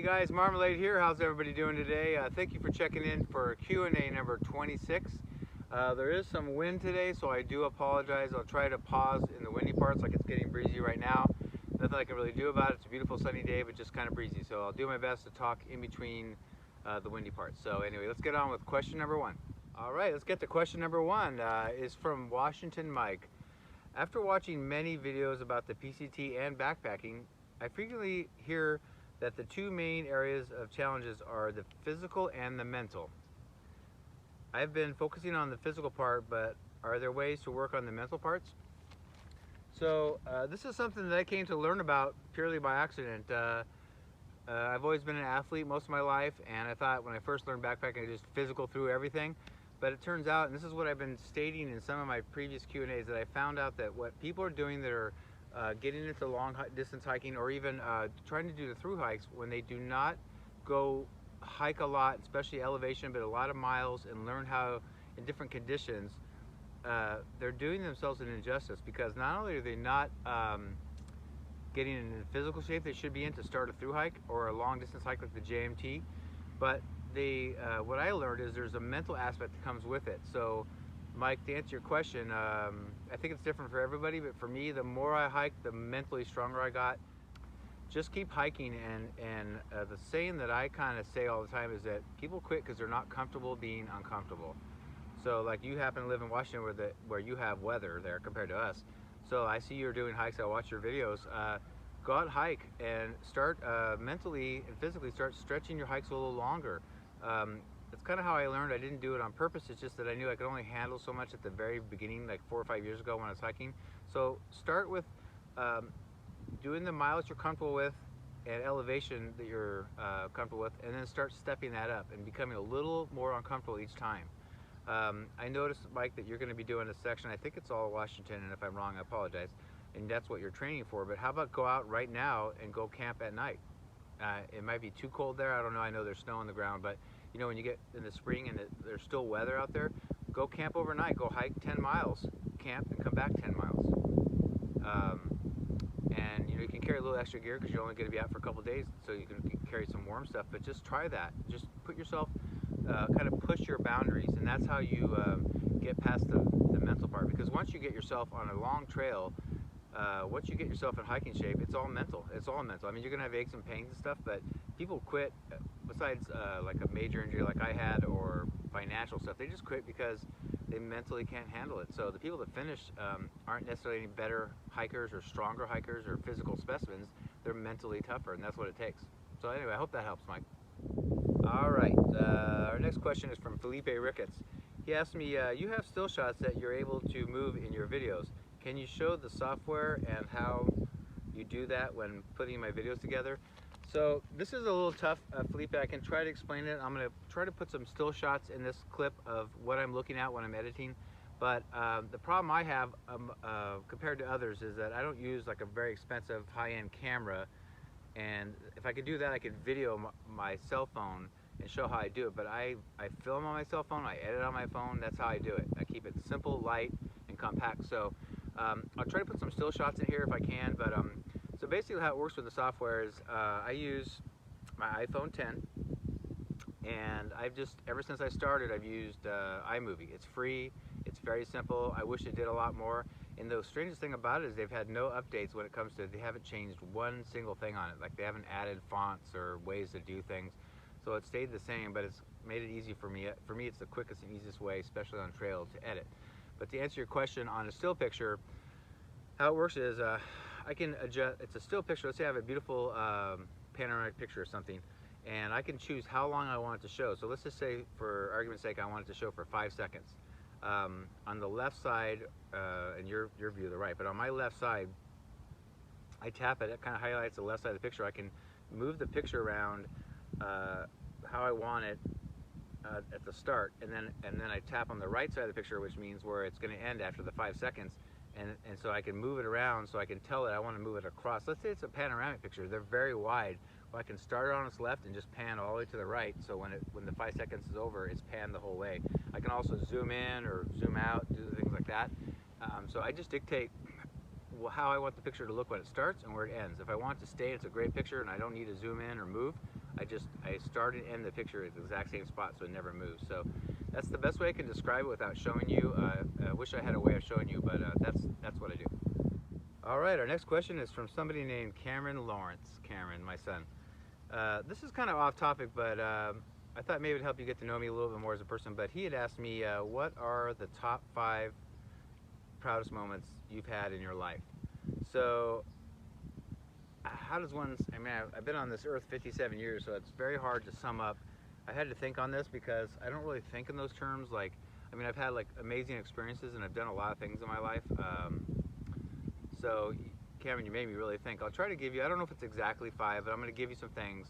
guys, Marmalade here. How's everybody doing today? Thank you for checking in for Q&A number 26. There is some wind today, so I do apologize. I'll try to pause in the windy parts like it's getting breezy right now. Nothing I can really do about it. It's a beautiful sunny day, but just kind of breezy. So I'll do my best to talk in between the windy parts. So anyway, let's get on with question number one. All right, let's get to question number one. Is from Washington Mike. After watching many videos about the PCT and backpacking, I frequently hear that the two main areas of challenges are the physical and the mental. I've been focusing on the physical part, but are there ways to work on the mental parts? So this is something that I came to learn about purely by accident. I've always been an athlete most of my life, and I thought when I first learned backpacking I just physical through everything. But it turns out, and this is what I've been stating in some of my previous Q&As, that I found out that what people are doing that are getting into long distance hiking, or even trying to do the through hikes, when they do not go hike a lot, especially elevation, but a lot of miles, and learn how in different conditions, they're doing themselves an injustice, because not only are they not getting in the physical shape they should be in to start a through hike or a long distance hike like the JMT, but what I learned is there's a mental aspect that comes with it. So Mike, to answer your question, I think it's different for everybody, but for me, the more I hiked, the mentally stronger I got. Just keep hiking, and the saying that I kind of say all the time is that people quit because they're not comfortable being uncomfortable. So like you happen to live in Washington where you have weather there compared to us. So I see you're doing hikes, I watch your videos. Go out and hike and start mentally and physically start stretching your hikes a little longer. That's kind of how I learned. I didn't do it on purpose. It's just that I knew I could only handle so much at the very beginning, like 4 or 5 years ago when I was hiking. So start with doing the miles you're comfortable with and elevation that you're comfortable with, and then start stepping that up and becoming a little more uncomfortable each time. I noticed, Mike, that you're going to be doing a section, I think it's all Washington, and if I'm wrong, I apologize, and that's what you're training for, but how about go out right now and go camp at night? It might be too cold there, I don't know, I know there's snow on the ground, but you know, when you get in the spring and there's still weather out there, go camp overnight, go hike 10 miles, camp, and come back 10 miles. And you know, you can carry a little extra gear because you're only going to be out for a couple days, so you can carry some warm stuff, but just try that. Just put yourself, kind of push your boundaries, and that's how you get past the mental part, because once you get yourself on a long trail, once you get yourself in hiking shape, it's all mental. It's all mental. I mean, you're going to have aches and pains and stuff, but people quit, besides like a major injury like I had or financial stuff, they just quit because they mentally can't handle it. So the people that finish aren't necessarily any better hikers or stronger hikers or physical specimens. They're mentally tougher, and that's what it takes. So anyway, I hope that helps, Mike. All right, our next question is from Felipe Ricketts. He asked me, you have still shots that you're able to move in your videos. Can you show the software and how you do that when putting my videos together? So this is a little tough, Felipe. I can try to explain it. I'm going to try to put some still shots in this clip of what I'm looking at when I'm editing. But the problem I have compared to others is that I don't use like a very expensive high-end camera. And if I could do that, I could video my cell phone and show how I do it. But I film on my cell phone, I edit on my phone. That's how I do it. I keep it simple, light, and compact. So I'll try to put some still shots in here if I can. But so basically how it works with the software is I use my iPhone 10, and I've just, ever since I started, I've used iMovie. It's free, it's very simple. I wish it did a lot more. And the strangest thing about it is they've had no updates when it comes to, they haven't changed one single thing on it. Like they haven't added fonts or ways to do things. So it stayed the same, but it's made it easy for me. For me, it's the quickest and easiest way, especially on trail, to edit. But to answer your question on a still picture, how it works is I can adjust, it's a still picture. Let's say I have a beautiful panoramic picture or something, and I can choose how long I want it to show. So let's just say, for argument's sake, I want it to show for 5 seconds. On the left side, and your view, the right, but on my left side, I tap it, it kind of highlights the left side of the picture. I can move the picture around how I want it at the start, and then I tap on the right side of the picture, which means where it's going to end after the 5 seconds. And so I can move it around, so I can tell it I want to move it across. Let's say it's a panoramic picture. They're very wide. Well, I can start it on its left and just pan all the way to the right, so when the 5 seconds is over, it's panned the whole way. I can also zoom in or zoom out, do things like that. So I just dictate how I want the picture to look when it starts and where it ends. If I want it to stay, it's a great picture, and I don't need to zoom in or move, I start and end the picture at the exact same spot, so it never moves. So that's the best way I can describe it without showing you. I wish I had a way of showing you, but that's what I do. All right, our next question is from somebody named Cameron Lawrence. Cameron, my son. This is kind of off topic, but I thought maybe it'd help you get to know me a little bit more as a person. But he had asked me, what are the top 5 proudest moments you've had in your life? So how does one, I mean, I've been on this earth 57 years, so it's very hard to sum up. I had to think on this because I don't really think in those terms. Like, I mean, I've had like amazing experiences and I've done a lot of things in my life. So Cameron, you made me really think. I'll try to give you, I don't know if it's exactly 5, but I'm going to give you some things.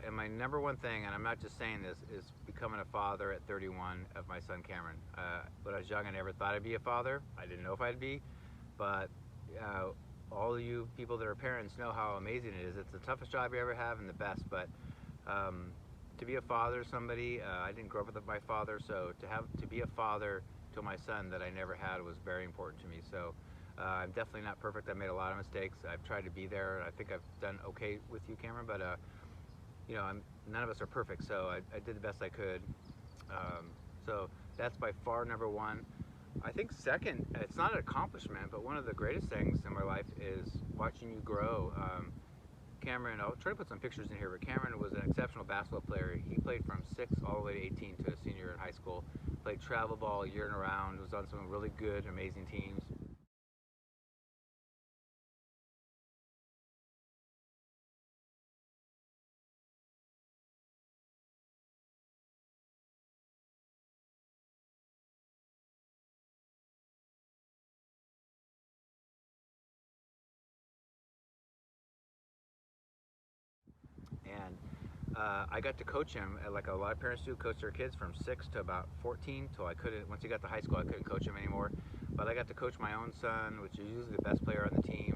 And my number one thing, and I'm not just saying this, is becoming a father at 31 of my son Cameron. When I was young, I never thought I'd be a father. I didn't know if I'd be, but all of you people that are parents know how amazing it is. It's the toughest job you ever have and the best, but to be a father to somebody, I didn't grow up with my father, so to be a father to my son that I never had was very important to me. So I'm definitely not perfect. I made a lot of mistakes. I've tried to be there, and I think I've done okay with you, Cameron, but you know, none of us are perfect, so I did the best I could. So that's by far number 1. I think second, it's not an accomplishment, but one of the greatest things in my life is watching you grow. Cameron, I'll try to put some pictures in here, but Cameron was an exceptional basketball player. He played from 6 all the way to 18 to a senior in high school. Played travel ball year and around, was on some really good, amazing teams. And I got to coach him, like a lot of parents do, coach their kids from 6 to about 14 till I couldn't, once he got to high school I couldn't coach him anymore. But I got to coach my own son, which is usually the best player on the team,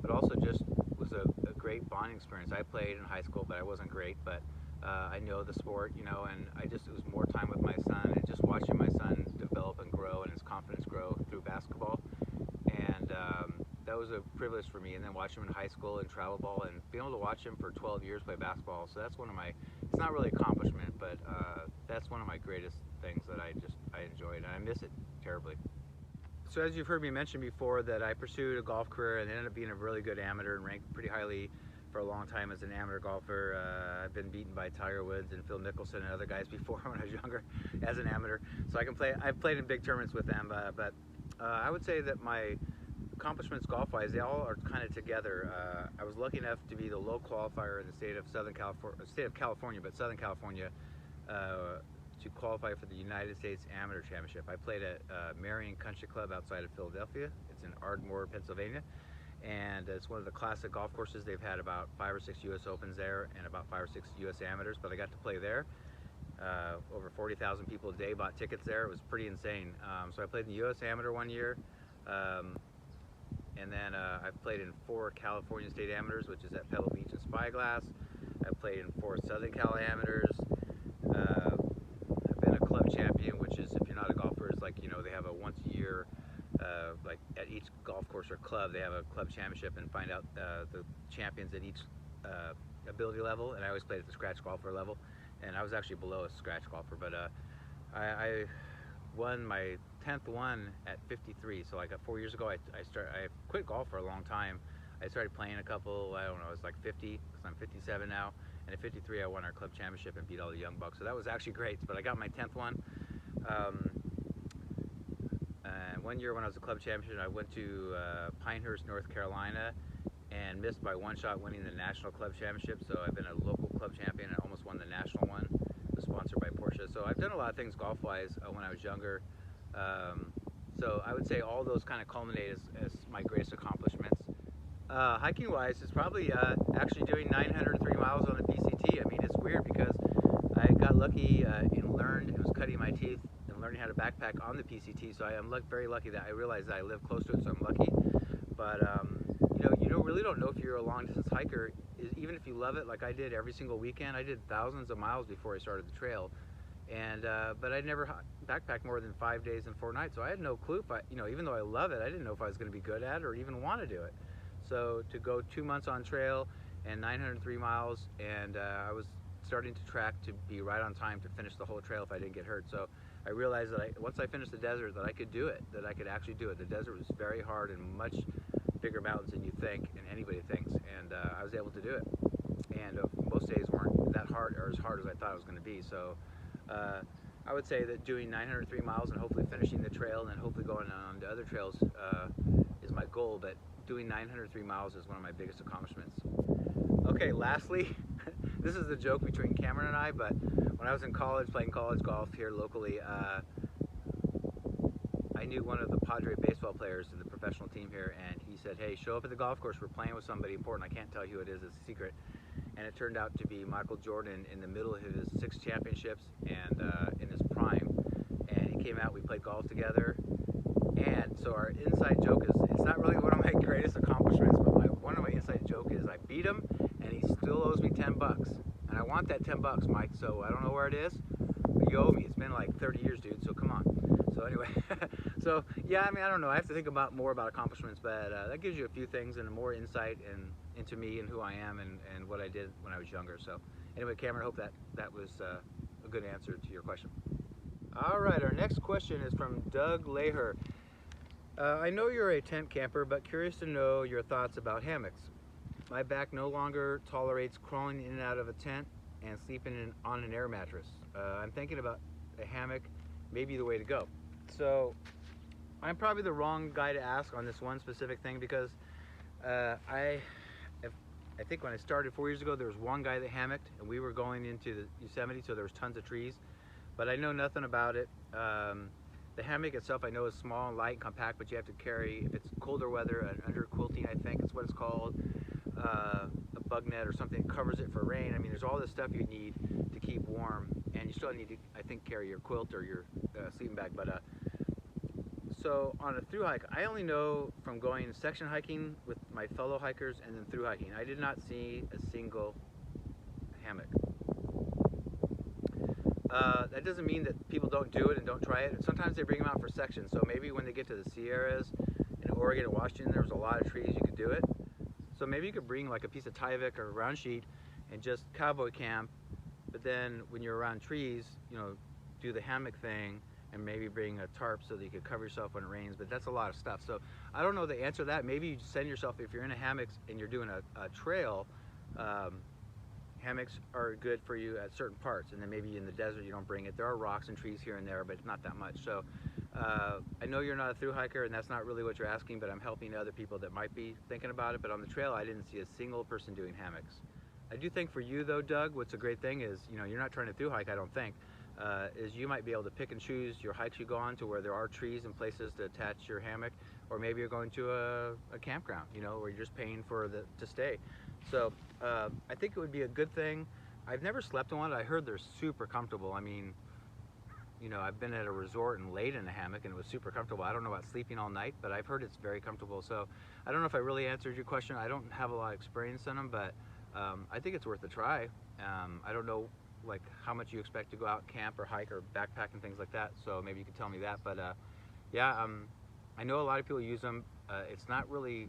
but also just was a great bonding experience. I played in high school, but I wasn't great, but I know the sport, you know, and it was more time with my son and just watching my son develop and grow and his confidence grow through basketball. And that was a privilege for me. And then watching him in high school and travel ball and being able to watch him for 12 years play basketball. So that's one of my, it's not really accomplishment, but that's one of my greatest things that I enjoyed, and I miss it terribly. So as you've heard me mention before, that I pursued a golf career and ended up being a really good amateur and ranked pretty highly for a long time as an amateur golfer. I've been beaten by Tiger Woods and Phil Mickelson and other guys before when I was younger as an amateur. So I've played in big tournaments with them, but I would say that my accomplishments golf-wise, they all are kind of together. I was lucky enough to be the low qualifier in the state of California, but Southern California, to qualify for the United States Amateur Championship. I played at Marion Country Club outside of Philadelphia. It's in Ardmore, Pennsylvania, and it's one of the classic golf courses. They've had about 5 or 6 U.S. Opens there and about 5 or 6 U.S. Amateurs, but I got to play there. Over 40,000 people a day bought tickets there. It was pretty insane. So I played in the U.S. Amateur one year. And then I've played in 4 California State Amateurs, which is at Pebble Beach and Spyglass. I've played in 4 Southern Cal Amateurs. I've been a club champion, which is, if you're not a golfer, it's like, you know, they have a once a year, like at each golf course or club, they have a club championship and find out the champions at each ability level. And I always played at the scratch golfer level. And I was actually below a scratch golfer, but I won my 10th one at 53. So like 4 years ago, I quit golf for a long time. I started playing a couple, I don't know, I was like 50, because I'm 57 now. And at 53, I won our club championship and beat all the young bucks. So that was actually great, but I got my 10th one. And one year when I was a club champion, I went to Pinehurst, North Carolina, and missed by 1 shot winning the national club championship. So I've been a local club champion and almost won the national one. It was sponsored by Porsche. So I've done a lot of things golf-wise when I was younger. So I would say all those kind of culminate as my greatest accomplishments. Hiking-wise, it's probably actually doing 903 miles on the PCT. I mean, it's weird because I got lucky and learned, it was cutting my teeth and learning how to backpack on the PCT. So I am very lucky that I realized that I live close to it, so I'm lucky. But you really don't know if you're a long-distance hiker, even if you love it like I did every single weekend. I did thousands of miles before I started the trail. And but I never backpacked more than 5 days and 4 nights, so I had no clue if even though I love it, I didn't know if I was going to be good at it or even want to do it. So to go 2 months on trail and 903 miles, and I was starting to track to be right on time to finish the whole trail if I didn't get hurt. So I realized that once I finished the desert, that I could do it, that I could actually do it. The desert was very hard and much bigger mountains than you think and anybody thinks, and I was able to do it. And most days weren't that hard or as hard as I thought it was going to be. So I would say that doing 903 miles and hopefully finishing the trail and then hopefully going on to other trails is my goal, but doing 903 miles is one of my biggest accomplishments. Okay, lastly, this is the joke between Cameron and I, but when I was in college playing college golf here locally, I knew one of the Padre baseball players in the professional team here, and he said, hey, show up at the golf course, we're playing with somebody important, I can't tell you who it is, it's a secret. And it turned out to be Michael Jordan in the middle of his 6 championships and in his prime. And he came out, we played golf together. And so our inside joke is, it's not really one of my greatest accomplishments, but one of my inside joke is I beat him and he still owes me 10 bucks. And I want that 10 bucks, Mike, so I don't know where it is, but you owe me. It's been like 30 years, dude, so come on. So anyway, so yeah, I mean, I don't know. I have to think more about accomplishments, but that gives you a few things and more insight into me and who I am and what I did when I was younger. So anyway, Cameron, I hope that was a good answer to your question. All right, our next question is from Doug Leher. I know you're a tent camper, but curious to know your thoughts about hammocks. My back no longer tolerates crawling in and out of a tent and sleeping on an air mattress. I'm thinking about a hammock, maybe the way to go. So I'm probably the wrong guy to ask on this one specific thing, because I think when I started 4 years ago, there was one guy that hammocked, and we were going into the Yosemite, so there was tons of trees, but I know nothing about it. The hammock itself I know is small and light and compact, but you have to carry, if it's colder weather, an under quilting, I think is what it's called, a bug net or something that covers it for rain. I mean, there's all this stuff you need to keep warm, and you still need to, I think, carry your quilt or your sleeping bag. But so on a thru hike, I only know from going section hiking with my fellow hikers and then thru hiking. I did not see a single hammock. That doesn't mean that people don't do it and don't try it. And sometimes they bring them out for sections. So maybe when they get to the Sierras in Oregon and Washington, there was a lot of trees, you could do it. So maybe you could bring like a piece of Tyvek or a round sheet and just cowboy camp. But then when you're around trees, you know, do the hammock thing and maybe bring a tarp so that you could cover yourself when it rains. But that's a lot of stuff. So I don't know the answer to that. Maybe you send yourself, if you're in a hammock and you're doing a trail, hammocks are good for you at certain parts, and then maybe in the desert you don't bring it. There are rocks and trees here and there, but not that much. So I know you're not a thru hiker, and that's not really what you're asking, but I'm helping other people that might be thinking about it. But on the trail, I didn't see a single person doing hammocks. I do think for you though, Doug, what's a great thing is, you know, you're not trying to thru hike, I don't think, is you might be able to pick and choose your hikes you go on to where there are trees and places to attach your hammock, or maybe you're going to a campground, you know, where you're just paying for to stay. So I think it would be a good thing. I've never slept in one. I heard they're super comfortable. I mean, you know, I've been at a resort and laid in a hammock and it was super comfortable. I don't know about sleeping all night, but I've heard it's very comfortable. So I don't know if I really answered your question. I don't have a lot of experience in them, but I think it's worth a try. I don't know like how much you expect to go out camp or hike or backpack and things like that. So maybe you could tell me that. But yeah, I know a lot of people use them. It's not really,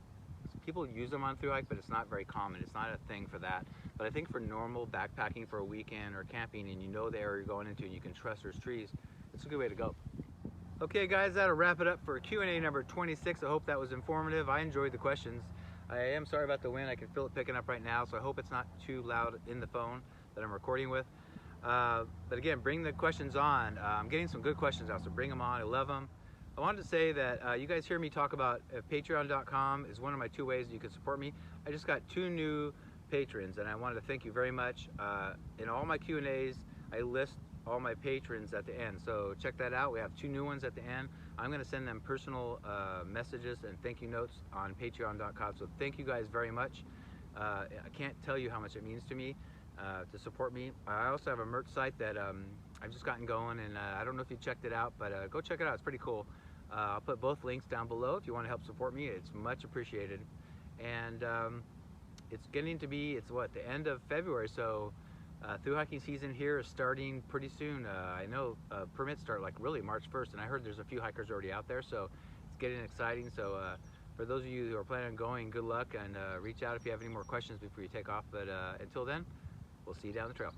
people use them on thru hike, but it's not very common. It's not a thing for that. But I think for normal backpacking for a weekend or camping, and you know the area you're going into and you can trust there's trees, it's a good way to go. Okay guys, that'll wrap it up for Q&A number 26. I hope that was informative. I enjoyed the questions. I am sorry about the wind. I can feel it picking up right now, so I hope it's not too loud in the phone that I'm recording with. But again, bring the questions on. I'm getting some good questions out, so bring them on. I love them. I wanted to say that you guys hear me talk about patreon.com is one of my 2 ways you can support me. I just got 2 new patrons, and I wanted to thank you very much. In all my Q&As, I list all my patrons at the end, so check that out. We have 2 new ones at the end. I'm going to send them personal messages and thank you notes on patreon.com, so thank you guys very much. I can't tell you how much it means to me to support me. I also have a merch site that I've just gotten going, and I don't know if you checked it out, but go check it out. It's pretty cool. I'll put both links down below if you want to help support me. It's much appreciated. And it's getting to be, it's what, the end of February, so thru hiking season here is starting pretty soon. I know permits start like really March 1st, and I heard there's a few hikers already out there, so it's getting exciting. So For those of you who are planning on going, good luck, and reach out if you have any more questions before you take off. But until then, we'll see you down the trail.